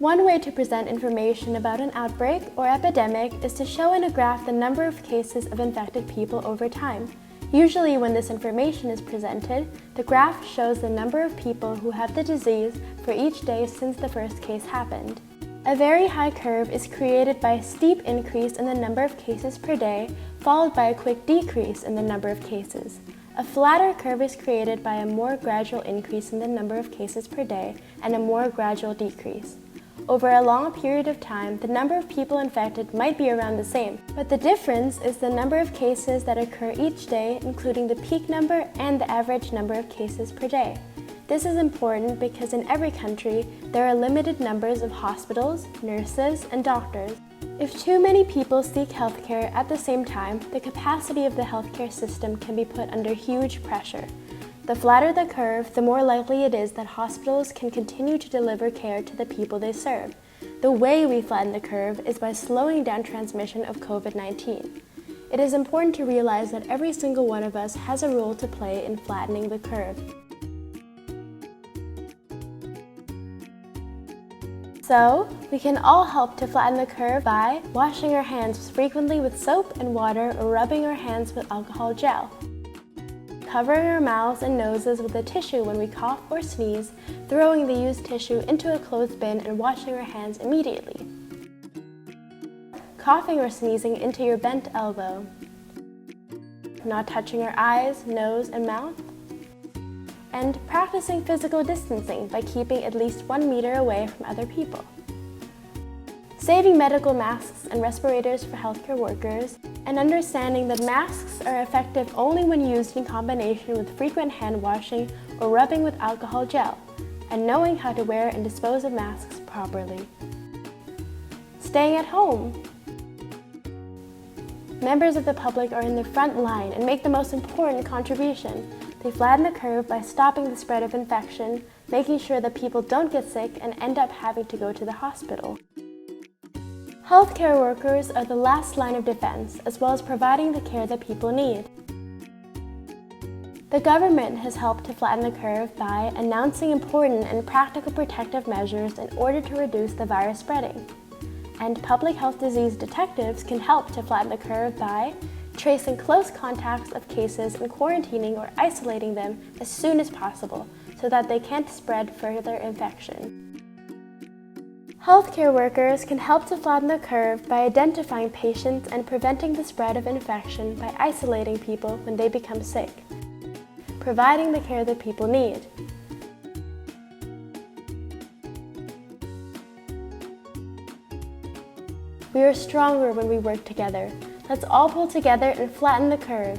One way to present information about an outbreak or epidemic is to show in a graph the number of cases of infected people over time. Usually when this information is presented, the graph shows the number of people who have the disease for each day since the first case happened. A very high curve is created by a steep increase in the number of cases per day, followed by a quick decrease in the number of cases. A flatter curve is created by a more gradual increase in the number of cases per day and a more gradual decrease. Over a long period of time, the number of people infected might be around the same, but the difference is the number of cases that occur each day, including the peak number and the average number of cases per day. This is important because in every country, there are limited numbers of hospitals, nurses, and doctors. If too many people seek healthcare at the same time, the capacity of the healthcare system can be put under huge pressure. The flatter the curve, the more likely it is that hospitals can continue to deliver care to the people they serve. The way we flatten the curve is by slowing down transmission of COVID-19. It is important to realize that every single one of us has a role to play in flattening the curve. So, we can all help to flatten the curve by washing our hands frequently with soap and water or rubbing our hands with alcohol gel. Covering our mouths and noses with a tissue when we cough or sneeze, throwing the used tissue into a closed bin and washing our hands immediately. Coughing or sneezing into your bent elbow. Not touching our eyes, nose, and mouth. And practicing physical distancing by keeping at least 1 meter away from other people. Saving medical masks and respirators for healthcare workers, and understanding that masks are effective only when used in combination with frequent hand washing or rubbing with alcohol gel, and knowing how to wear and dispose of masks properly. Staying at home. Members of the public are in the front line and make the most important contribution. They flatten the curve by stopping the spread of infection, making sure that people don't get sick and end up having to go to the hospital. Healthcare workers are the last line of defense, as well as providing the care that people need. The government has helped to flatten the curve by announcing important and practical protective measures in order to reduce the virus spreading. And public health disease detectives can help to flatten the curve by tracing close contacts of cases and quarantining or isolating them as soon as possible so that they can't spread further infection. Healthcare workers can help to flatten the curve by identifying patients and preventing the spread of infection by isolating people when they become sick, providing the care that people need. We are stronger when we work together. Let's all pull together and flatten the curve.